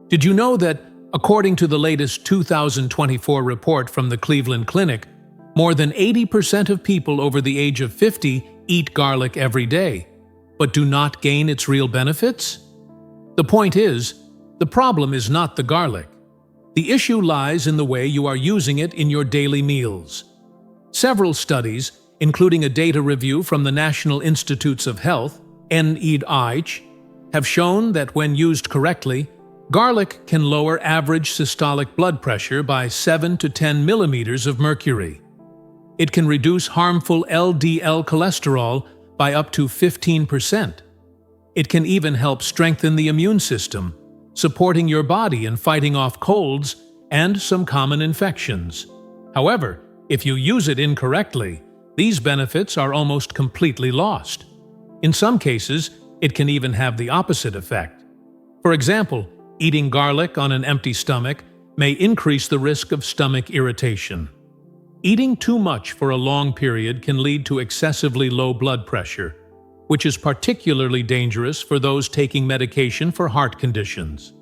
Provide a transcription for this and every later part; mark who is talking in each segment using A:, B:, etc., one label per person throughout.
A: Did you know that, according to the latest 2024 report from the Cleveland Clinic, more than 80% of people over the age of 50 eat garlic every day, but do not gain its real benefits? The point is, the problem is not the garlic. The issue lies in the way you are using it in your daily meals. Several studies, including a data review from the National Institutes of Health, NIH, have shown that when used correctly, garlic can lower average systolic blood pressure by 7 to 10 millimeters of mercury. It can reduce harmful LDL cholesterol by up to 15%. It can even help strengthen the immune system, supporting your body in fighting off colds and some common infections. However, if you use it incorrectly, these benefits are almost completely lost. In some cases, it can even have the opposite effect. For example, eating garlic on an empty stomach may increase the risk of stomach irritation. Eating too much for a long period can lead to excessively low blood pressure, which is particularly dangerous for those taking medication for heart conditions.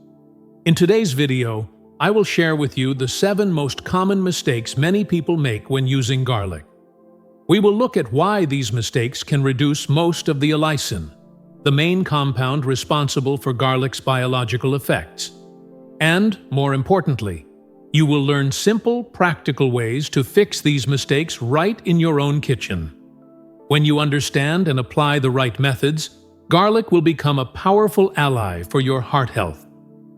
A: In today's video, I will share with you the 7 most common mistakes many people make when using garlic. We will look at why these mistakes can reduce most of the allicin, the main compound responsible for garlic's biological effects. And, more importantly, you will learn simple, practical ways to fix these mistakes right in your own kitchen. When you understand and apply the right methods, garlic will become a powerful ally for your heart health.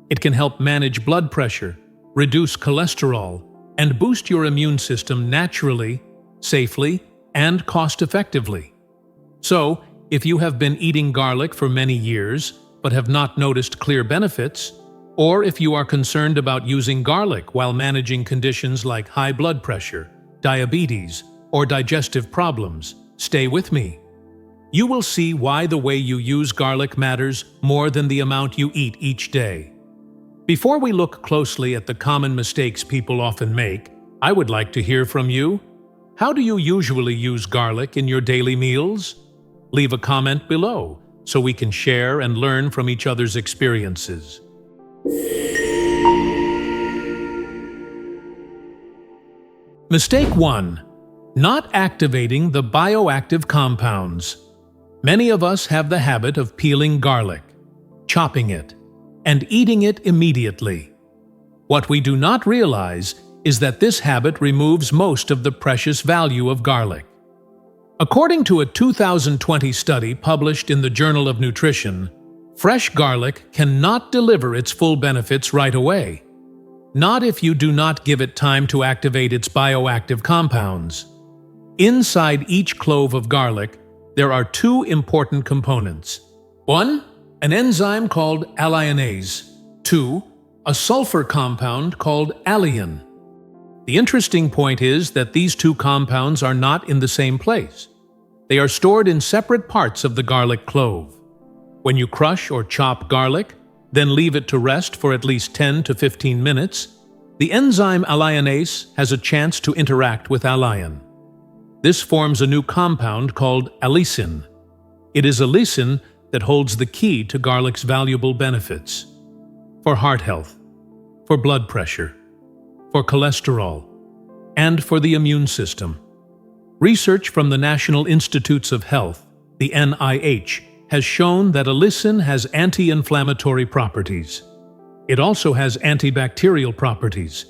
A: It can help manage blood pressure, reduce cholesterol, and boost your immune system naturally, safely, and cost-effectively. So, if you have been eating garlic for many years but have not noticed clear benefits, or if you are concerned about using garlic while managing conditions like high blood pressure, diabetes, or digestive problems, stay with me. You will see why the way you use garlic matters more than the amount you eat each day. Before we look closely at the common mistakes people often make, I would like to hear from you. How do you usually use garlic in your daily meals? Leave a comment below so we can share and learn from each other's experiences. Mistake 1. Not activating the bioactive compounds. Many of us have the habit of peeling garlic, chopping it, and eating it immediately. What we do not realize is that this habit removes most of the precious value of garlic. According to a 2020 study published in the Journal of Nutrition, fresh garlic cannot deliver its full benefits right away. Not if you do not give it time to activate its bioactive compounds. Inside each clove of garlic, there are 2 important components. 1. An enzyme called alliinase. 2. A sulfur compound called allicin. The interesting point is that these 2 compounds are not in the same place. They are stored in separate parts of the garlic clove. When you crush or chop garlic, then leave it to rest for at least 10 to 15 minutes, the enzyme alliinase has a chance to interact with allicin. This forms a new compound called allicin. It is allicin that holds the key to garlic's valuable benefits. For heart health, for blood pressure, for cholesterol, and for the immune system. Research from the National Institutes of Health, the NIH, has shown that allicin has anti-inflammatory properties. It also has antibacterial properties,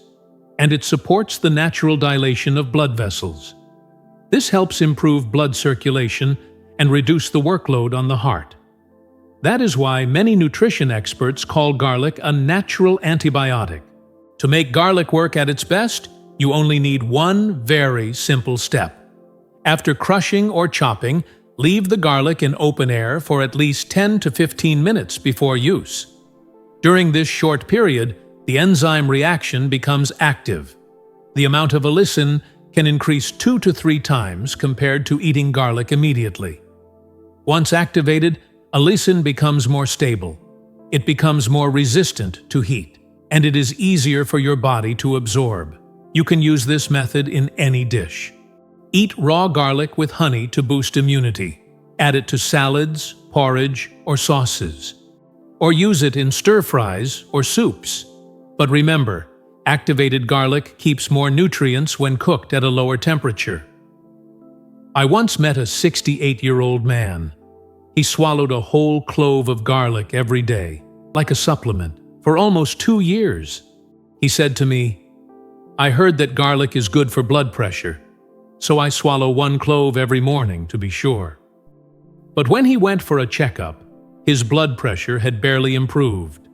A: and it supports the natural dilation of blood vessels. This helps improve blood circulation and reduce the workload on the heart. That is why many nutrition experts call garlic a natural antibiotic. To make garlic work at its best, you only need one very simple step. After crushing or chopping, leave the garlic in open air for at least 10 to 15 minutes before use. During this short period, the enzyme reaction becomes active. The amount of allicin can increase 2 to 3 times compared to eating garlic immediately. Once activated, allicin becomes more stable. It becomes more resistant to heat, and it is easier for your body to absorb. You can use this method in any dish. Eat raw garlic with honey to boost immunity. Add it to salads, porridge, or sauces. or use it in stir-fries or soups. But remember, activated garlic keeps more nutrients when cooked at a lower temperature. I once met a 68-year-old man. He swallowed a whole clove of garlic every day, like a supplement, for almost 2 years. He said to me, "I heard that garlic is good for blood pressure, so I swallow 1 clove every morning to be sure." But when he went for a checkup, his blood pressure had barely improved.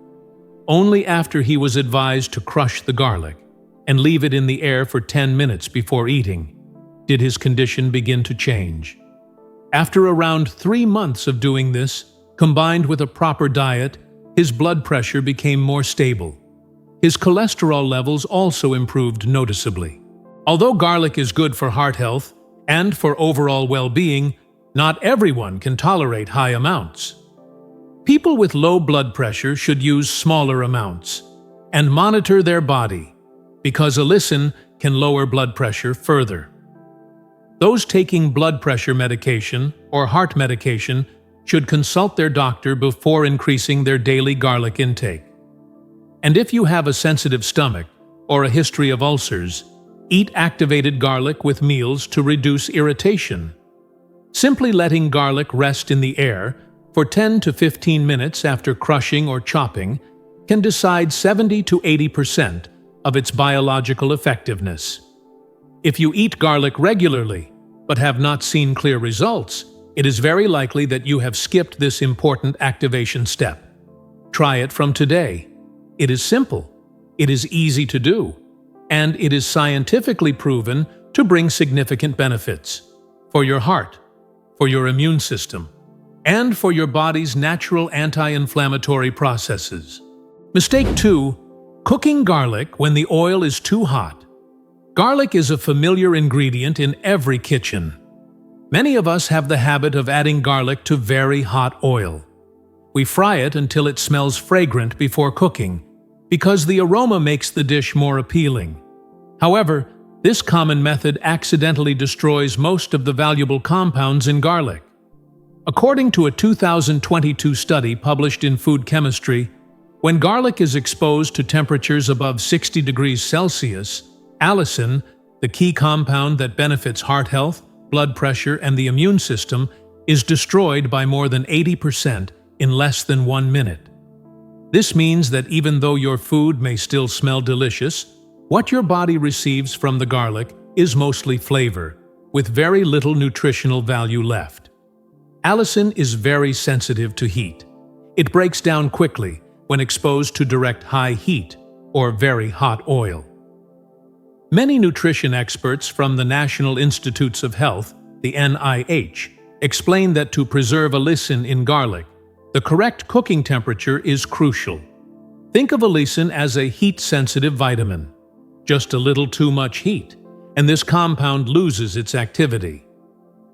A: Only after he was advised to crush the garlic and leave it in the air for 10 minutes before eating did his condition begin to change. After around 3 months of doing this, combined with a proper diet, his blood pressure became more stable. His cholesterol levels also improved noticeably. Although garlic is good for heart health and for overall well-being, not everyone can tolerate high amounts. People with low blood pressure should use smaller amounts and monitor their body, because allicin can lower blood pressure further. Those taking blood pressure medication or heart medication should consult their doctor before increasing their daily garlic intake. And if you have a sensitive stomach or a history of ulcers, eat activated garlic with meals to reduce irritation. Simply letting garlic rest in the air for 10 to 15 minutes after crushing or chopping can decide 70 to 80% of its biological effectiveness. If you eat garlic regularly but have not seen clear results, it is very likely that you have skipped this important activation step. Try it from today. It is simple, it is easy to do, and it is scientifically proven to bring significant benefits for your heart, for your immune system, and for your body's natural anti-inflammatory processes. Mistake 2. Cooking garlic when the oil is too hot. Garlic is a familiar ingredient in every kitchen. Many of us have the habit of adding garlic to very hot oil. We fry it until it smells fragrant before cooking, because the aroma makes the dish more appealing. However, this common method accidentally destroys most of the valuable compounds in garlic. According to a 2022 study published in Food Chemistry, when garlic is exposed to temperatures above 60 degrees Celsius, allicin, the key compound that benefits heart health, blood pressure, and the immune system, is destroyed by more than 80% in less than 1 minute. This means that even though your food may still smell delicious, what your body receives from the garlic is mostly flavor, with very little nutritional value left. Allicin is very sensitive to heat. It breaks down quickly when exposed to direct high heat or very hot oil. Many nutrition experts from the National Institutes of Health, the NIH, explain that to preserve allicin in garlic, the correct cooking temperature is crucial. Think of allicin as a heat-sensitive vitamin. Just a little too much heat, and this compound loses its activity.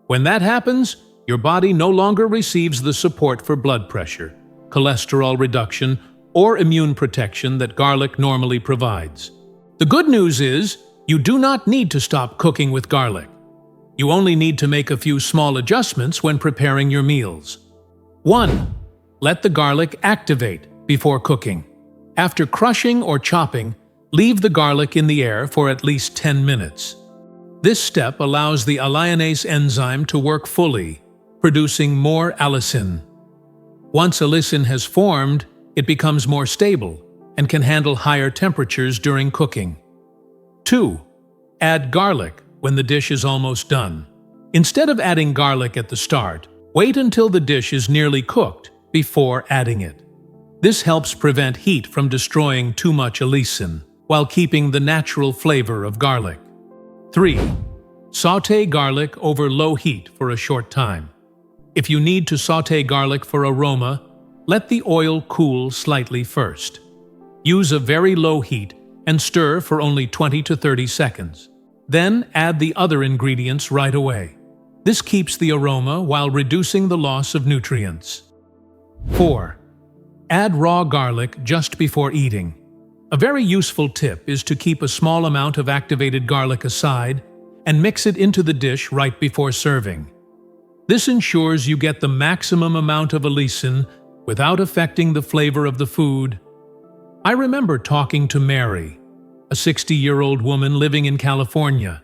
A: When that happens, your body no longer receives the support for blood pressure, cholesterol reduction, or immune protection that garlic normally provides. The good news is, you do not need to stop cooking with garlic. You only need to make a few small adjustments when preparing your meals. 1. Let the garlic activate before cooking. After crushing or chopping, leave the garlic in the air for at least 10 minutes. This step allows the alliinase enzyme to work fully, producing more allicin. Once allicin has formed, it becomes more stable and can handle higher temperatures during cooking. 2. Add garlic when the dish is almost done. Instead of adding garlic at the start, wait until the dish is nearly cooked before adding it. This helps prevent heat from destroying too much allicin, while keeping the natural flavor of garlic. 3. Sauté garlic over low heat for a short time. If you need to sauté garlic for aroma, let the oil cool slightly first. Use a very low heat and stir for only 20 to 30 seconds. Then add the other ingredients right away. This keeps the aroma while reducing the loss of nutrients. 4. Add raw garlic just before eating. A very useful tip is to keep a small amount of activated garlic aside and mix it into the dish right before serving. This ensures you get the maximum amount of allicin without affecting the flavor of the food. I remember talking to Mary, a 60-year-old woman living in California.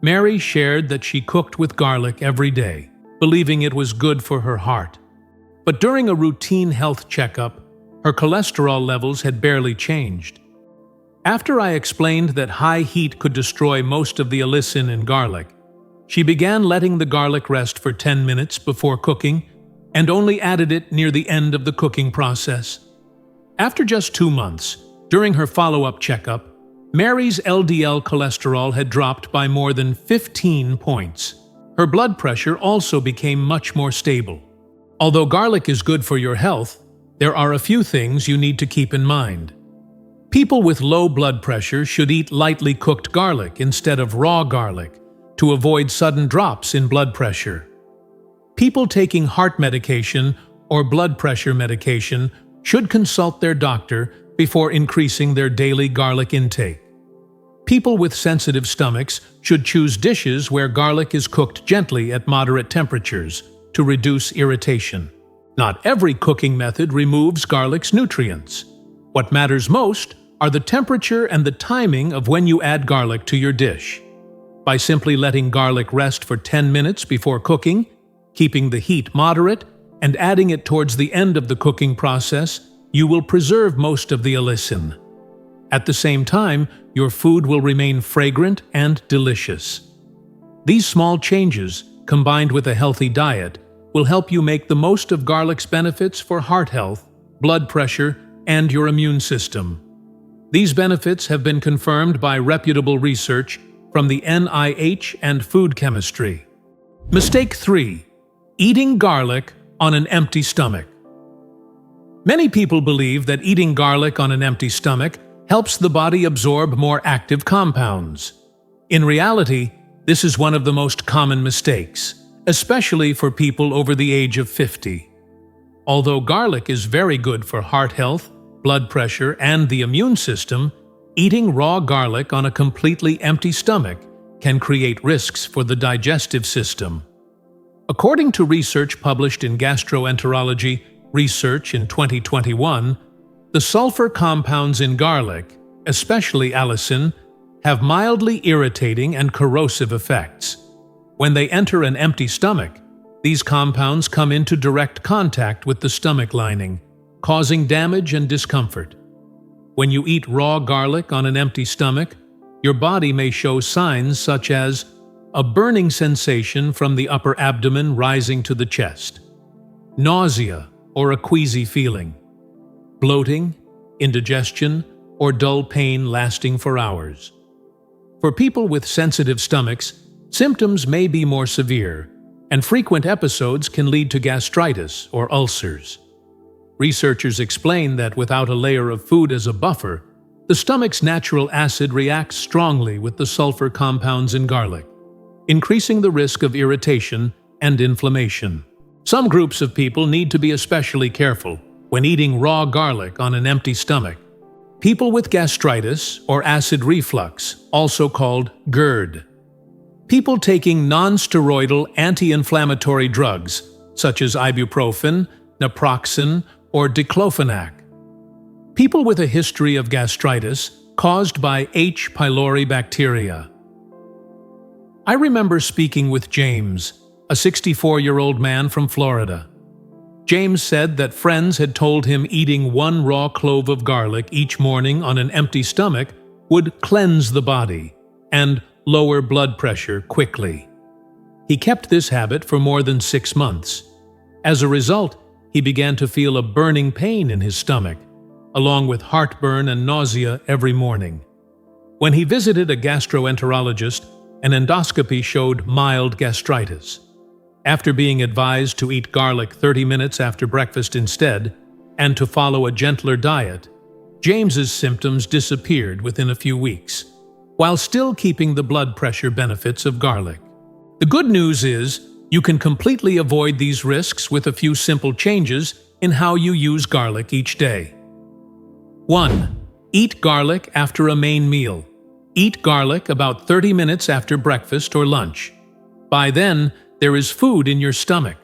A: Mary shared that she cooked with garlic every day, believing it was good for her heart. But during a routine health checkup, her cholesterol levels had barely changed. After I explained that high heat could destroy most of the allicin in garlic, she began letting the garlic rest for 10 minutes before cooking and only added it near the end of the cooking process. After just 2 months, during her follow-up checkup, Mary's LDL cholesterol had dropped by more than 15 points. Her blood pressure also became much more stable. Although garlic is good for your health, there are a few things you need to keep in mind. People with low blood pressure should eat lightly cooked garlic instead of raw garlic to avoid sudden drops in blood pressure. People taking heart medication or blood pressure medication should consult their doctor before increasing their daily garlic intake. People with sensitive stomachs should choose dishes where garlic is cooked gently at moderate temperatures to reduce irritation. Not every cooking method removes garlic's nutrients. What matters most are the temperature and the timing of when you add garlic to your dish. By simply letting garlic rest for 10 minutes before cooking, keeping the heat moderate, and adding it towards the end of the cooking process, you will preserve most of the allicin. At the same time, your food will remain fragrant and delicious. These small changes, combined with a healthy diet, will help you make the most of garlic's benefits for heart health, blood pressure, and your immune system. These benefits have been confirmed by reputable research from the NIH and food chemistry. Mistake 3. Eating garlic on an empty stomach. Many people believe that eating garlic on an empty stomach helps the body absorb more active compounds. In reality, this is one of the most common mistakes, especially for people over the age of 50. Although garlic is very good for heart health, blood pressure, and the immune system, eating raw garlic on a completely empty stomach can create risks for the digestive system. According to research published in Gastroenterology Research in 2021, the sulfur compounds in garlic, especially allicin, have mildly irritating and corrosive effects. When they enter an empty stomach, these compounds come into direct contact with the stomach lining, causing damage and discomfort. When you eat raw garlic on an empty stomach, your body may show signs such as a burning sensation from the upper abdomen rising to the chest, nausea or a queasy feeling, bloating, indigestion, or dull pain lasting for hours. For people with sensitive stomachs, symptoms may be more severe, and frequent episodes can lead to gastritis or ulcers. Researchers explain that without a layer of food as a buffer, the stomach's natural acid reacts strongly with the sulfur compounds in garlic, increasing the risk of irritation and inflammation. Some groups of people need to be especially careful when eating raw garlic on an empty stomach. People with gastritis or acid reflux, also called GERD. People taking non-steroidal anti-inflammatory drugs, such as ibuprofen, naproxen, or diclofenac. People with a history of gastritis caused by H. pylori bacteria. I remember speaking with James, a 64-year-old man from Florida. James said that friends had told him eating 1 raw clove of garlic each morning on an empty stomach would cleanse the body and lower blood pressure quickly. He kept this habit for more than 6 months. As a result, he began to feel a burning pain in his stomach, along with heartburn and nausea every morning. When he visited a gastroenterologist, an endoscopy showed mild gastritis. After being advised to eat garlic 30 minutes after breakfast instead, and to follow a gentler diet, James's symptoms disappeared within a few weeks, while still keeping the blood pressure benefits of garlic. The good news is, you can completely avoid these risks with a few simple changes in how you use garlic each day. 1. Eat garlic after a main meal. Eat garlic about 30 minutes after breakfast or lunch. By then, there is food in your stomach.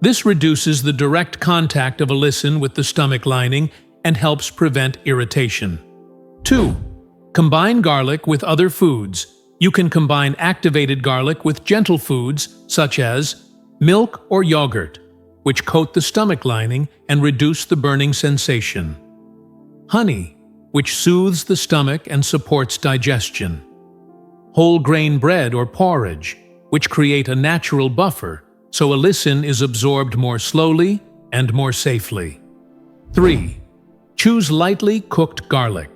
A: This reduces the direct contact of allicin with the stomach lining and helps prevent irritation. 2. Combine garlic with other foods. You can combine activated garlic with gentle foods such as milk or yogurt, which coat the stomach lining and reduce the burning sensation. Honey, which soothes the stomach and supports digestion. Whole grain bread or porridge, which create a natural buffer, so allicin is absorbed more slowly and more safely. 3. Choose lightly cooked garlic.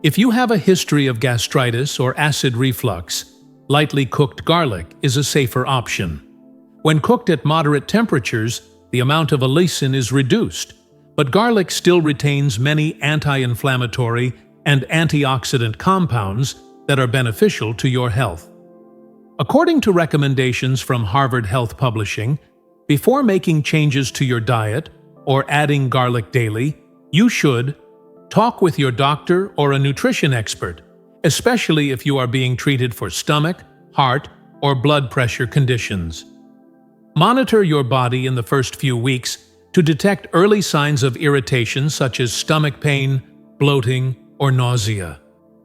A: If you have a history of gastritis or acid reflux, lightly cooked garlic is a safer option. When cooked at moderate temperatures, the amount of allicin is reduced, but garlic still retains many anti-inflammatory and antioxidant compounds that are beneficial to your health. According to recommendations from Harvard Health Publishing, before making changes to your diet or adding garlic daily, you should talk with your doctor or a nutrition expert, especially if you are being treated for stomach, heart, or blood pressure conditions. Monitor your body in the first few weeks to detect early signs of irritation such as stomach pain, bloating, or nausea.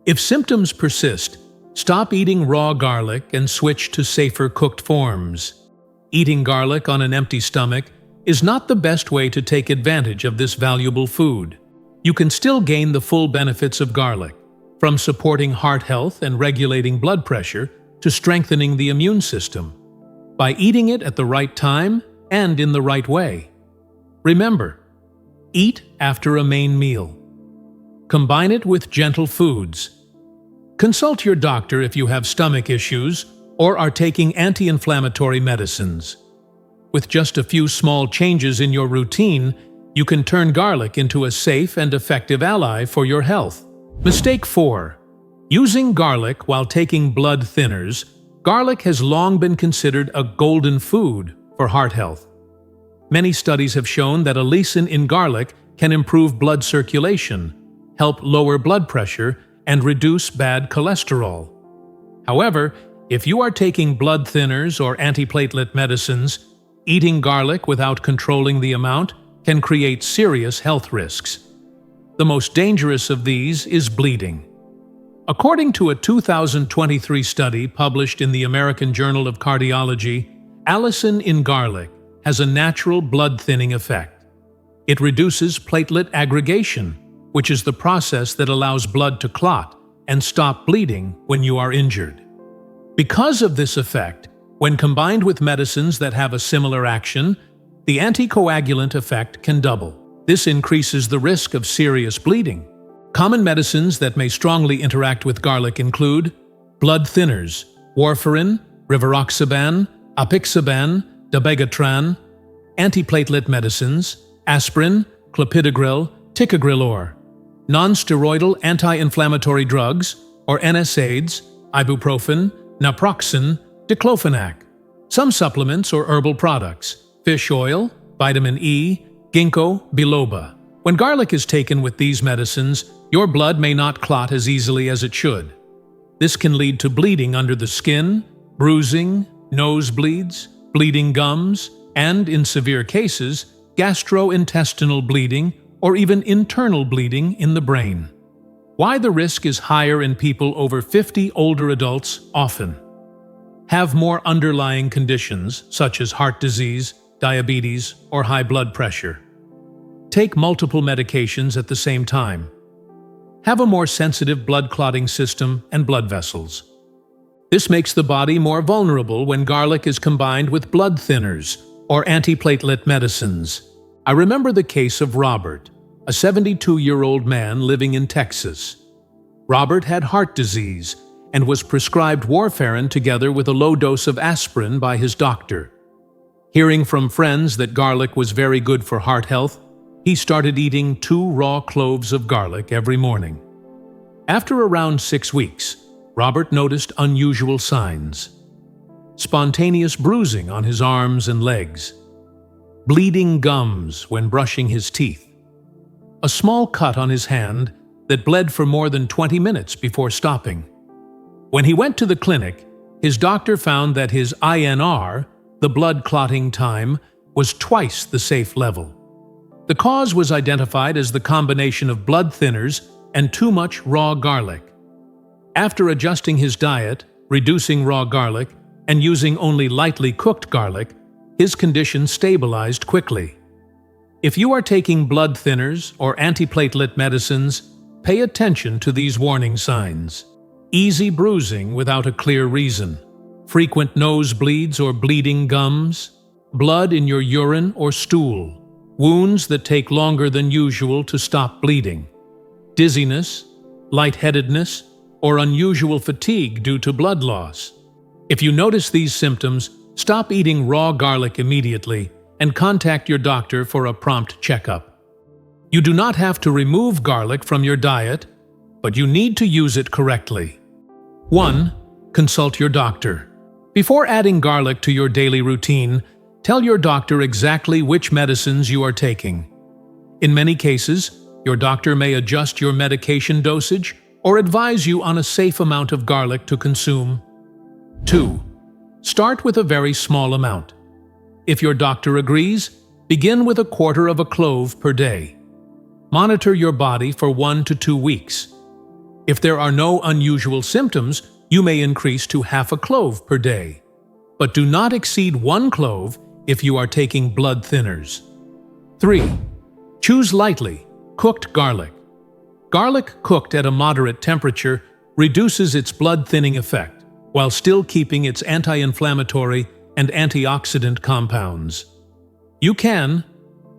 A: If symptoms persist, stop eating raw garlic and switch to safer cooked forms. Eating garlic on an empty stomach is not the best way to take advantage of this valuable food. You can still gain the full benefits of garlic, from supporting heart health and regulating blood pressure to strengthening the immune system, by eating it at the right time and in the right way. Remember, eat after a main meal. Combine it with gentle foods. Consult your doctor if you have stomach issues or are taking anti-inflammatory medicines. With just a few small changes in your routine, you can turn garlic into a safe and effective ally for your health. Mistake 4. Using garlic while taking blood thinners. Garlic has long been considered a golden food for heart health. Many studies have shown that allicin in garlic can improve blood circulation, help lower blood pressure, and reduce bad cholesterol. However, if you are taking blood thinners or antiplatelet medicines, eating garlic without controlling the amount can create serious health risks. The most dangerous of these is bleeding. According to a 2023 study published in the American Journal of Cardiology, allicin in garlic has a natural blood-thinning effect. It reduces platelet aggregation, which is the process that allows blood to clot and stop bleeding when you are injured. Because of this effect, when combined with medicines that have a similar action, the anticoagulant effect can double. This increases the risk of serious bleeding. Common medicines that may strongly interact with garlic include blood thinners, warfarin, rivaroxaban, apixaban, dabigatran, antiplatelet medicines, aspirin, clopidogrel, ticagrelor, non-steroidal anti-inflammatory drugs, or NSAIDs, ibuprofen, naproxen, diclofenac, some supplements or herbal products, fish oil, vitamin E, ginkgo biloba. When garlic is taken with these medicines, your blood may not clot as easily as it should. This can lead to bleeding under the skin, bruising, nosebleeds, bleeding gums, and, in severe cases, gastrointestinal bleeding or even internal bleeding in the brain. Why the risk is higher in people over 50 older adults often have more underlying conditions such as heart disease, diabetes, or high blood pressure. Take multiple medications at the same time. Have a more sensitive blood clotting system and blood vessels. This makes the body more vulnerable when garlic is combined with blood thinners or antiplatelet medicines. I remember the case of Robert, a 72-year-old man living in Texas. Robert had heart disease and was prescribed warfarin together with a low dose of aspirin by his doctor. Hearing from friends that garlic was very good for heart health, he started eating 2 raw cloves of garlic every morning. After around 6 weeks, Robert noticed unusual signs: spontaneous bruising on his arms and legs, bleeding gums when brushing his teeth, a small cut on his hand that bled for more than 20 minutes before stopping. When he went to the clinic, his doctor found that his INR, the blood clotting time, was twice the safe level. The cause was identified as the combination of blood thinners and too much raw garlic. After adjusting his diet, reducing raw garlic, and using only lightly cooked garlic, his condition stabilized quickly. If you are taking blood thinners or antiplatelet medicines, pay attention to these warning signs. Easy bruising without a clear reason, frequent nosebleeds or bleeding gums, blood in your urine or stool, wounds that take longer than usual to stop bleeding, dizziness, lightheadedness, or unusual fatigue due to blood loss. If you notice these symptoms, stop eating raw garlic immediately and contact your doctor for a prompt checkup. You do not have to remove garlic from your diet, but you need to use it correctly. 1. Consult your doctor. Before adding garlic to your daily routine, tell your doctor exactly which medicines you are taking. In many cases, your doctor may adjust your medication dosage or advise you on a safe amount of garlic to consume. 2. Start with a very small amount. If your doctor agrees, begin with 1/4 clove per day. Monitor your body for 1 to 2 weeks. If there are no unusual symptoms, you may increase to 1/2 clove per day. But do not exceed 1 clove if you are taking blood thinners. 3. Choose lightly cooked garlic. Garlic cooked at a moderate temperature reduces its blood-thinning effect, while still keeping its anti-inflammatory and antioxidant compounds. You can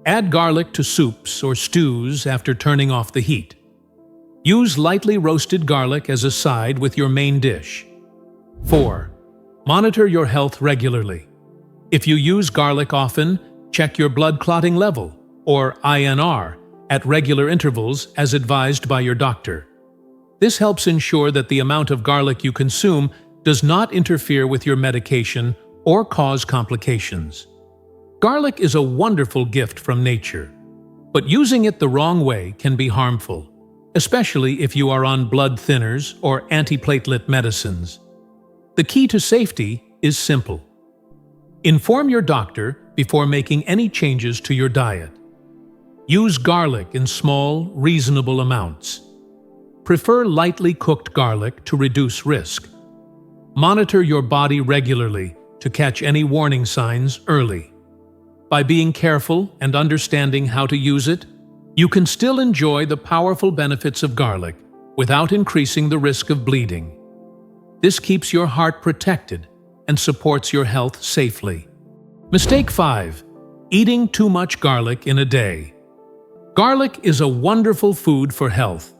A: add garlic to soups or stews after turning off the heat. Use lightly roasted garlic as a side with your main dish. 4. Monitor your health regularly. If you use garlic often, check your blood clotting level, or INR, at regular intervals as advised by your doctor. This helps ensure that the amount of garlic you consume does not interfere with your medication or cause complications. Garlic is a wonderful gift from nature, but using it the wrong way can be harmful, especially if you are on blood thinners or antiplatelet medicines. The key to safety is simple. Inform your doctor before making any changes to your diet. Use garlic in small, reasonable amounts. Prefer lightly cooked garlic to reduce risk. Monitor your body regularly to catch any warning signs early. By being careful and understanding how to use it, you can still enjoy the powerful benefits of garlic without increasing the risk of bleeding. This keeps your heart protected and supports your health safely. Mistake 5. Eating too much garlic in a day. Garlic is a wonderful food for health.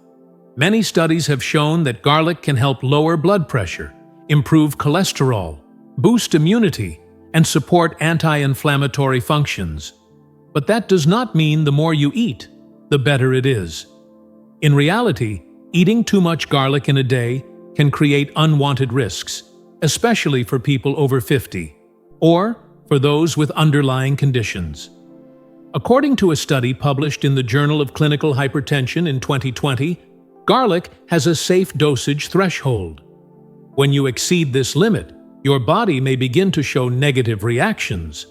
A: Many studies have shown that garlic can help lower blood pressure, improve cholesterol, boost immunity, and support anti-inflammatory functions. But that does not mean the more you eat, the better it is. In reality, eating too much garlic in a day can create unwanted risks, especially for people over 50, or for those with underlying conditions. According to a study published in the Journal of Clinical Hypertension in 2020, garlic has a safe dosage threshold. When you exceed this limit, your body may begin to show negative reactions.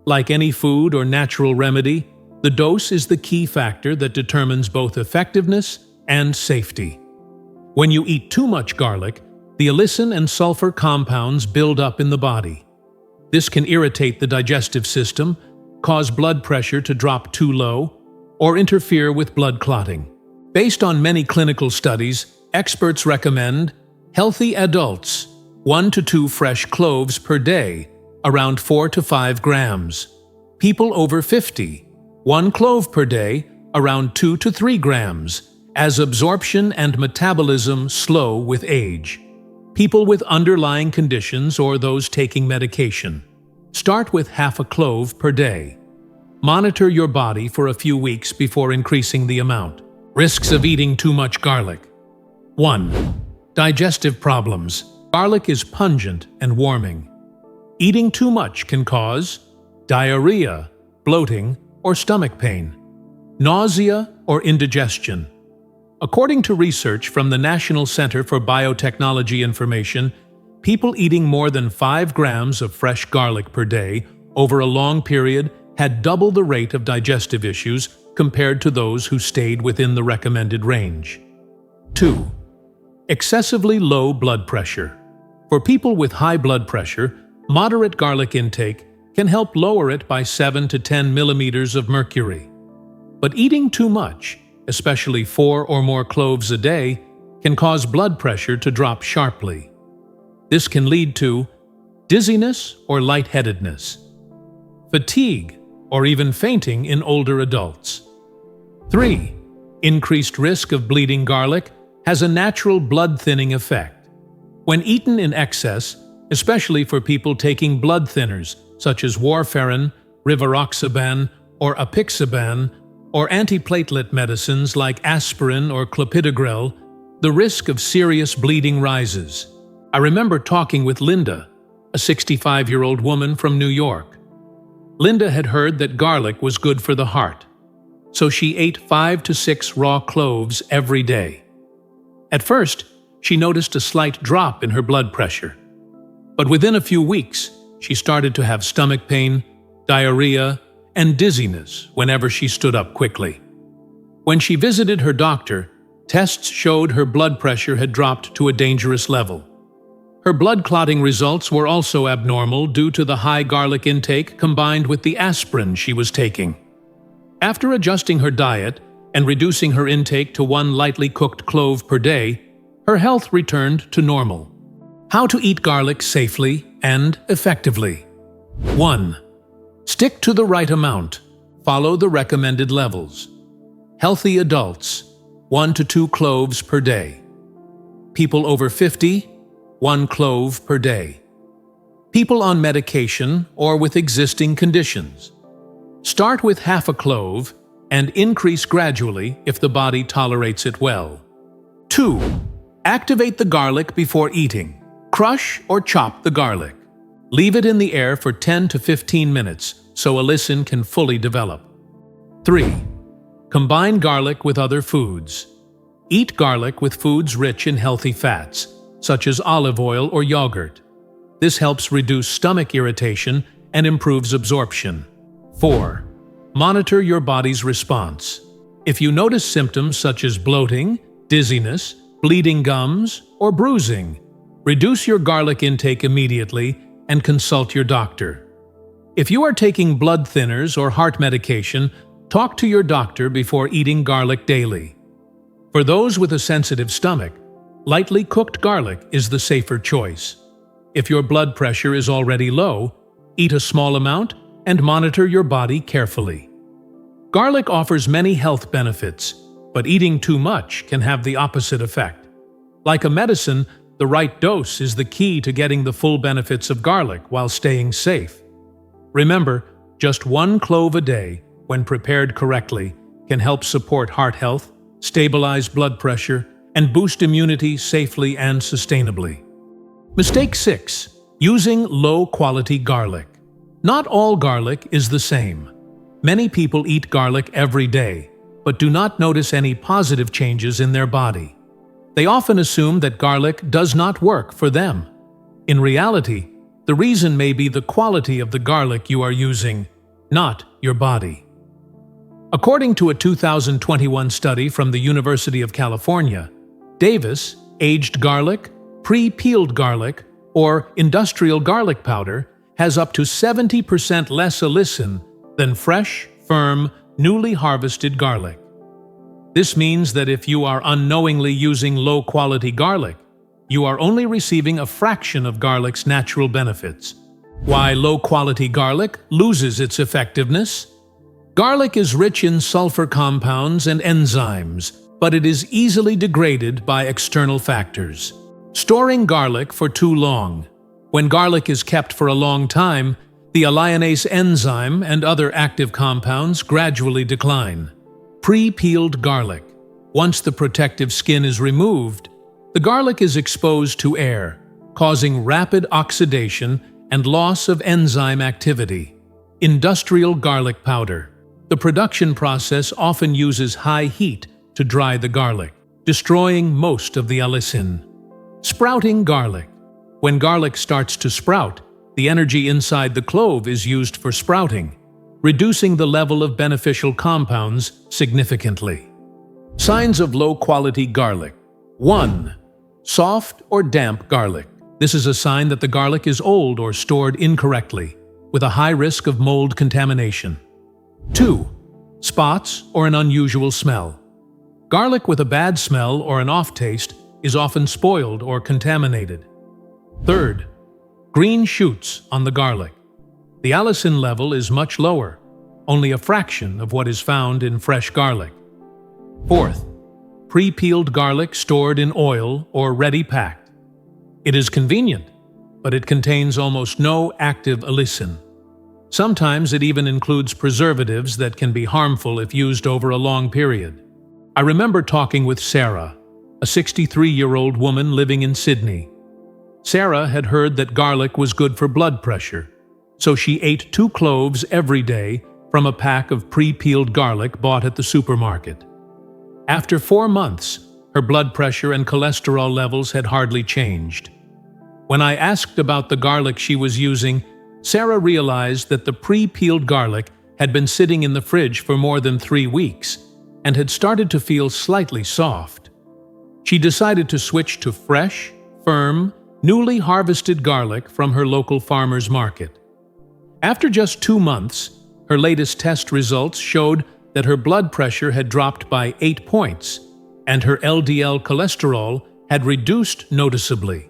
A: Like any food or natural remedy, the dose is the key factor that determines both effectiveness and safety. When you eat too much garlic, the allicin and sulfur compounds build up in the body. This can irritate the digestive system, cause blood pressure to drop too low, or interfere with blood clotting. Based on many clinical studies, experts recommend healthy adults 1 to 2 fresh cloves per day, around 4 to 5 grams. People over 50, 1 clove per day, around 2 to 3 grams, as absorption and metabolism slow with age. People with underlying conditions or those taking medication. Start with 1/2 clove per day. Monitor your body for a few weeks before increasing the amount. Risks of eating too much garlic. 1. Digestive problems. Garlic is pungent and warming. Eating too much can cause diarrhea, bloating, or stomach pain, nausea, or indigestion. According to research from the National Center for Biotechnology Information, people eating more than 5 grams of fresh garlic per day over a long period, had double the rate of digestive issues compared to those who stayed within the recommended range. 2. Excessively low blood pressure. For people with high blood pressure, moderate garlic intake can help lower it by 7 to 10 millimeters of mercury. But eating too much, especially 4 or more cloves a day, can cause blood pressure to drop sharply. This can lead to dizziness or lightheadedness, fatigue, or even fainting in older adults. 3. Increased risk of bleeding. Garlic has a natural blood-thinning effect. When eaten in excess, especially for people taking blood thinners such as warfarin, rivaroxaban, or apixaban, or antiplatelet medicines like aspirin or clopidogrel, the risk of serious bleeding rises. I remember talking with Linda, a 65-year-old woman from New York. Linda had heard that garlic was good for the heart, so she ate 5 to 6 raw cloves every day. At first, she noticed a slight drop in her blood pressure. But within a few weeks, she started to have stomach pain, diarrhea, and dizziness whenever she stood up quickly. When she visited her doctor, tests showed her blood pressure had dropped to a dangerous level. Her blood clotting results were also abnormal due to the high garlic intake combined with the aspirin she was taking. After adjusting her diet and reducing her intake to 1 lightly cooked clove per day, her health returned to normal. How to eat garlic safely and effectively. 1. Stick to the right amount. Follow the recommended levels. Healthy adults, 1 to 2 cloves per day. People over 50, 1 clove per day. People on medication or with existing conditions. Start with half a clove and increase gradually if the body tolerates it well. 2. Activate the garlic before eating. Crush or chop the garlic. Leave it in the air for 10 to 15 minutes so allicin can fully develop. 3. Combine garlic with other foods. Eat garlic with foods rich in healthy fats, such as olive oil or yogurt. This helps reduce stomach irritation and improves absorption. 4. Monitor your body's response. If you notice symptoms such as bloating, dizziness, bleeding gums, or bruising, reduce your garlic intake immediately and consult your doctor. If you are taking blood thinners or heart medication, talk to your doctor before eating garlic daily. For those with a sensitive stomach, lightly cooked garlic is the safer choice. If your blood pressure is already low, eat a small amount and monitor your body carefully. Garlic offers many health benefits, but eating too much can have the opposite effect. Like a medicine, the right dose is the key to getting the full benefits of garlic while staying safe. Remember, just 1 clove a day, when prepared correctly, can help support heart health, stabilize blood pressure, and boost immunity safely and sustainably. Mistake 6. Using low-quality garlic. Not all garlic is the same. Many people eat garlic every day, but do not notice any positive changes in their body. They often assume that garlic does not work for them. In reality, the reason may be the quality of the garlic you are using, not your body. According to a 2021 study from the University of California, Davis, aged garlic, pre-peeled garlic, or industrial garlic powder has up to 70% less allicin than fresh, firm, newly harvested garlic. This means that if you are unknowingly using low-quality garlic, you are only receiving a fraction of garlic's natural benefits. Why low-quality garlic loses its effectiveness? Garlic is rich in sulfur compounds and enzymes, but it is easily degraded by external factors. Storing garlic for too long. When garlic is kept for a long time, the allicin enzyme and other active compounds gradually decline. Pre-peeled garlic. Once the protective skin is removed, the garlic is exposed to air, causing rapid oxidation and loss of enzyme activity. Industrial garlic powder. The production process often uses high heat to dry the garlic, destroying most of the allicin. Sprouting garlic. When garlic starts to sprout, The energy inside the clove is used for sprouting, reducing the level of beneficial compounds significantly. Signs of low-quality garlic. 1. Soft or damp garlic. This is a sign that the garlic is old or stored incorrectly, with a high risk of mold contamination. 2. Spots or an unusual smell. Garlic with a bad smell or an off taste is often spoiled or contaminated. 3rd. Green shoots on the garlic. The allicin level is much lower, only a fraction of what is found in fresh garlic. 4th. Pre-peeled garlic stored in oil or ready packed. It is convenient, but it contains almost no active allicin. Sometimes it even includes preservatives that can be harmful if used over a long period. I remember talking with Sarah, a 63-year-old woman living in Sydney. Sarah had heard that garlic was good for blood pressure, so she ate 2 cloves every day from a pack of pre-peeled garlic bought at the supermarket. After 4 months, her blood pressure and cholesterol levels had hardly changed. When I asked about the garlic she was using, Sarah realized that the pre-peeled garlic had been sitting in the fridge for more than 3 weeks and had started to feel slightly soft. She decided to switch to fresh, firm, newly harvested garlic from her local farmer's market. After just 2 months, her latest test results showed that her blood pressure had dropped by 8 points, and her LDL cholesterol had reduced noticeably.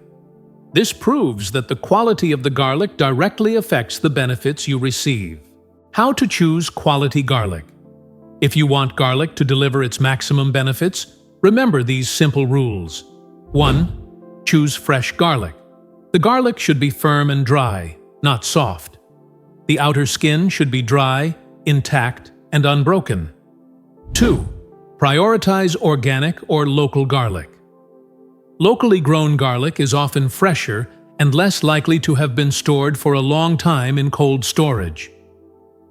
A: This proves that the quality of the garlic directly affects the benefits you receive. How to choose quality garlic. If you want garlic to deliver its maximum benefits, remember these simple rules. 1. Choose fresh garlic. The garlic should be firm and dry, not soft. The outer skin should be dry, intact, and unbroken. 2. Prioritize organic or local garlic. Locally grown garlic is often fresher and less likely to have been stored for a long time in cold storage.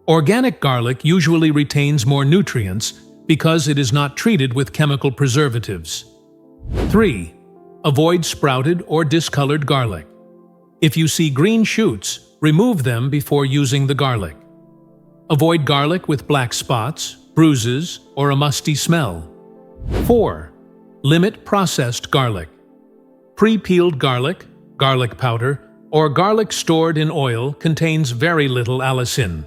A: Organic garlic usually retains more nutrients because it is not treated with chemical preservatives. 3. Avoid sprouted or discolored garlic. If you see green shoots, remove them before using the garlic. Avoid garlic with black spots, bruises, or a musty smell. 4. Limit processed garlic. Pre-peeled garlic, garlic powder, or garlic stored in oil contains very little allicin.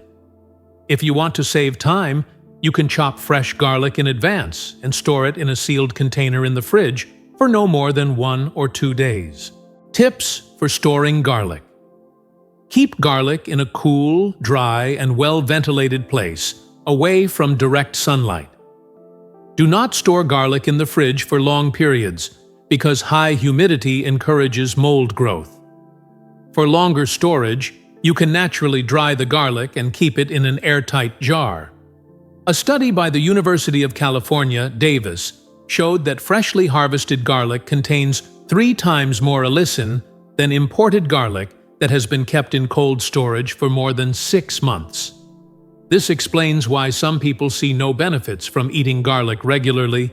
A: If you want to save time, you can chop fresh garlic in advance and store it in a sealed container in the fridge for no more than 1 or 2 days. Tips for storing garlic. Keep garlic in a cool, dry, and well-ventilated place, away from direct sunlight. Do not store garlic in the fridge for long periods, because high humidity encourages mold growth. For longer storage, you can naturally dry the garlic and keep it in an airtight jar. A study by the University of California, Davis, showed that freshly harvested garlic contains 3 times more allicin than imported garlic that has been kept in cold storage for more than 6 months. This explains why some people see no benefits from eating garlic regularly,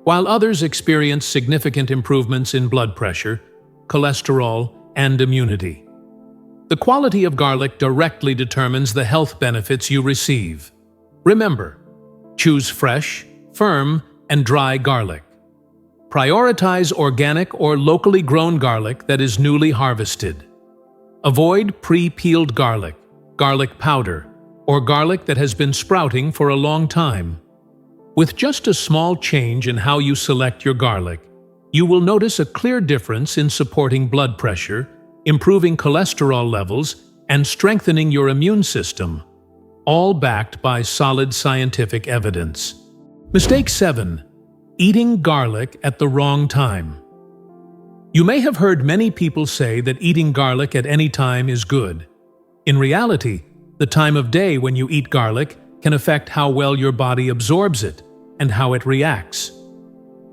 A: while others experience significant improvements in blood pressure, cholesterol, and immunity. The quality of garlic directly determines the health benefits you receive. Remember, choose fresh, firm, and dry garlic. Prioritize organic or locally grown garlic that is newly harvested. Avoid pre-peeled garlic, garlic powder, or garlic that has been sprouting for a long time. With just a small change in how you select your garlic, you will notice a clear difference in supporting blood pressure, improving cholesterol levels, and strengthening your immune system, all backed by solid scientific evidence. Mistake 7. Eating garlic at the wrong time. You may have heard many people say that eating garlic at any time is good. In reality, the time of day when you eat garlic can affect how well your body absorbs it and how it reacts.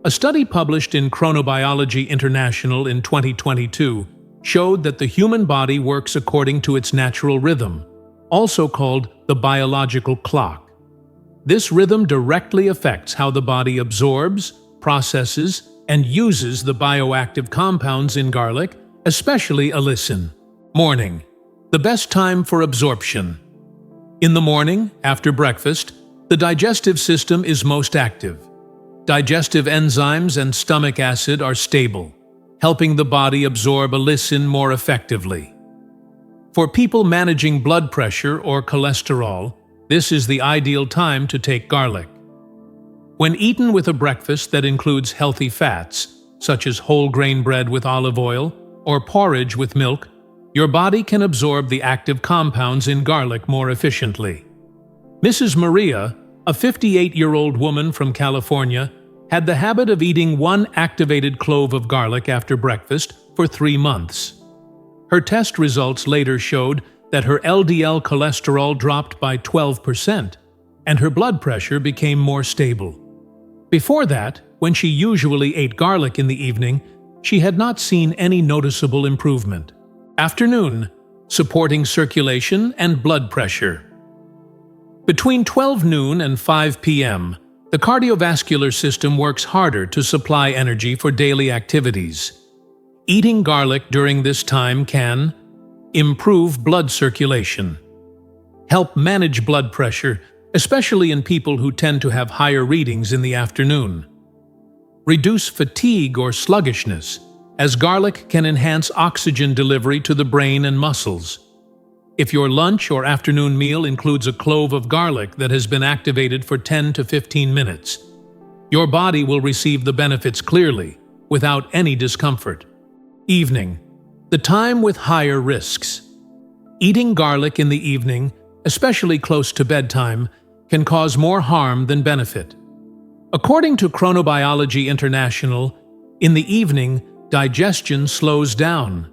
A: A study published in Chronobiology International in 2022 showed that the human body works according to its natural rhythm, also called the biological clock. This rhythm directly affects how the body absorbs, processes, and uses the bioactive compounds in garlic, especially allicin. Morning. The best time for absorption. In the morning, after breakfast, the digestive system is most active. Digestive enzymes and stomach acid are stable, helping the body absorb allicin more effectively. For people managing blood pressure or cholesterol, this is the ideal time to take garlic. When eaten with a breakfast that includes healthy fats, such as whole grain bread with olive oil or porridge with milk, your body can absorb the active compounds in garlic more efficiently. Mrs. Maria, a 58-year-old woman from California, had the habit of eating 1 activated clove of garlic after breakfast for 3 months. Her test results later showed that her LDL cholesterol dropped by 12%, and her blood pressure became more stable. Before that, when she usually ate garlic in the evening, she had not seen any noticeable improvement. Afternoon, supporting circulation and blood pressure. Between 12 noon and 5 p.m., the cardiovascular system works harder to supply energy for daily activities. Eating garlic during this time can improve blood circulation, help manage blood pressure, especially in people who tend to have higher readings in the afternoon, reduce fatigue or sluggishness, as garlic can enhance oxygen delivery to the brain and muscles. If your lunch or afternoon meal includes a clove of garlic that has been activated for 10 to 15 minutes, your body will receive the benefits clearly, without any discomfort. Evening, the time with higher risks. Eating garlic in the evening, especially close to bedtime, can cause more harm than benefit. According to Chronobiology International, in the evening, digestion slows down.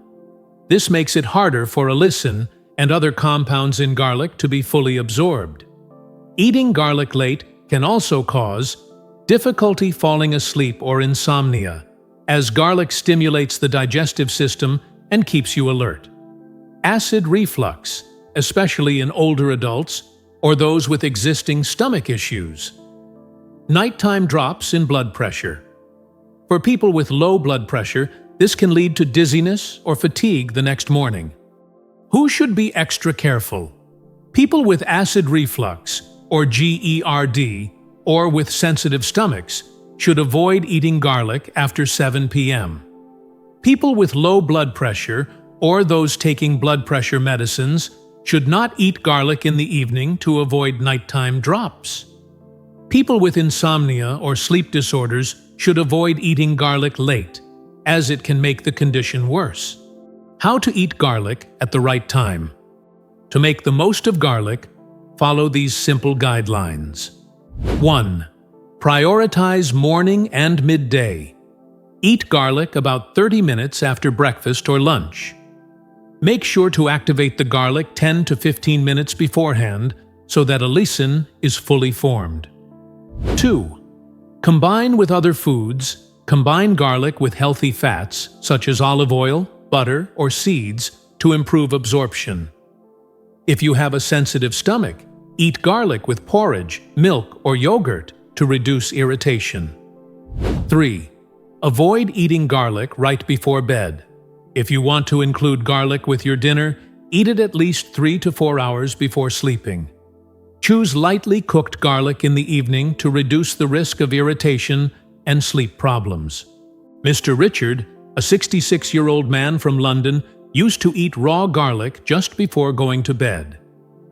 A: This makes it harder for allicin and other compounds in garlic to be fully absorbed. Eating garlic late can also cause difficulty falling asleep or insomnia, as garlic stimulates the digestive system and keeps you alert. Acid reflux, especially in older adults or those with existing stomach issues. Nighttime drops in blood pressure. For people with low blood pressure, this can lead to dizziness or fatigue the next morning. Who should be extra careful? People with acid reflux, or GERD, or with sensitive stomachs should avoid eating garlic after 7 p.m. People with low blood pressure, or those taking blood pressure medicines, should not eat garlic in the evening to avoid nighttime drops. People with insomnia or sleep disorders should avoid eating garlic late, as it can make the condition worse. How to eat garlic at the right time. To make the most of garlic, follow these simple guidelines. 1. Prioritize morning and midday. Eat garlic about 30 minutes after breakfast or lunch. Make sure to activate the garlic 10 to 15 minutes beforehand so that allicin is fully formed. 2. Combine with other foods. Combine garlic with healthy fats, such as olive oil, butter, or seeds, to improve absorption. If you have a sensitive stomach, eat garlic with porridge, milk, or yogurt to reduce irritation. 3. Avoid eating garlic right before bed. If you want to include garlic with your dinner, eat it at least 3 to 4 hours before sleeping. Choose lightly cooked garlic in the evening to reduce the risk of irritation and sleep problems. Mr. Richard, a 66-year-old man from London, used to eat raw garlic just before going to bed.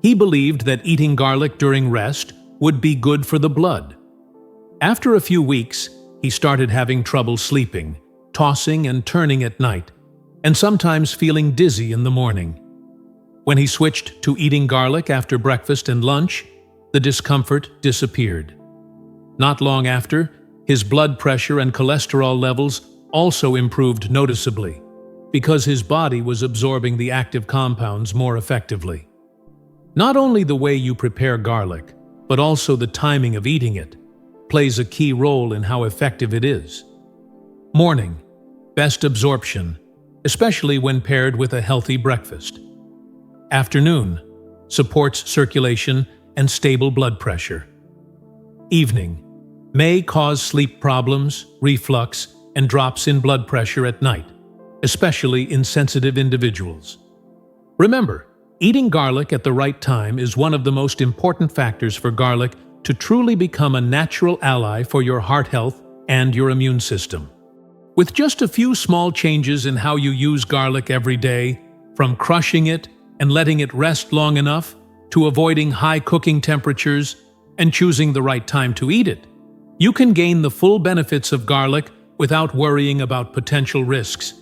A: He believed that eating garlic during rest would be good for the blood. After a few weeks, he started having trouble sleeping, tossing and turning at night, and sometimes feeling dizzy in the morning. When he switched to eating garlic after breakfast and lunch, the discomfort disappeared. Not long after, his blood pressure and cholesterol levels also improved noticeably, because his body was absorbing the active compounds more effectively. Not only the way you prepare garlic, but also the timing of eating it, plays a key role in how effective it is. Morning, best absorption, especially when paired with a healthy breakfast. Afternoon, supports circulation and stable blood pressure. Evening, may cause sleep problems, reflux, and drops in blood pressure at night, especially in sensitive individuals. Remember, Eating garlic at the right time is one of the most important factors for garlic to truly become a natural ally for your heart health and your immune system. With just a few small changes in how you use garlic every day, from crushing it and letting it rest long enough, to avoiding high cooking temperatures and choosing the right time to eat it, you can gain the full benefits of garlic without worrying about potential risks.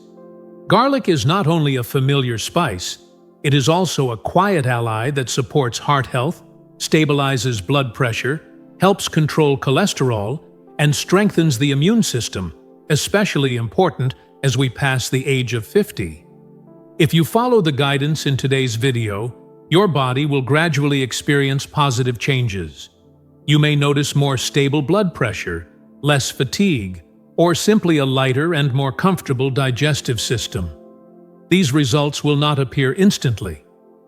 A: Garlic is not only a familiar spice, it is also a quiet ally that supports heart health, stabilizes blood pressure, helps control cholesterol, and strengthens the immune system, especially important as we pass the age of 50. If you follow the guidance in today's video, your body will gradually experience positive changes. You may notice more stable blood pressure, less fatigue, or simply a lighter and more comfortable digestive system. These results will not appear instantly,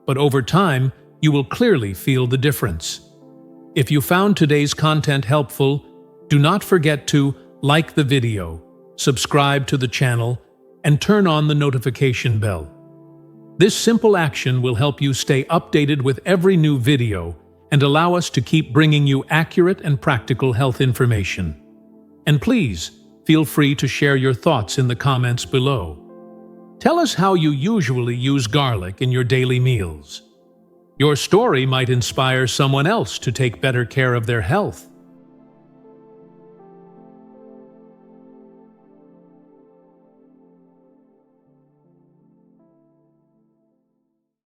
A: but over time, you will clearly feel the difference. If you found today's content helpful, do not forget to like the video, subscribe to the channel, and turn on the notification bell. This simple action will help you stay updated with every new video and allow us to keep bringing you accurate and practical health information. And please, feel free to share your thoughts in the comments below. Tell us how you usually use garlic in your daily meals. Your story might inspire someone else to take better care of their health.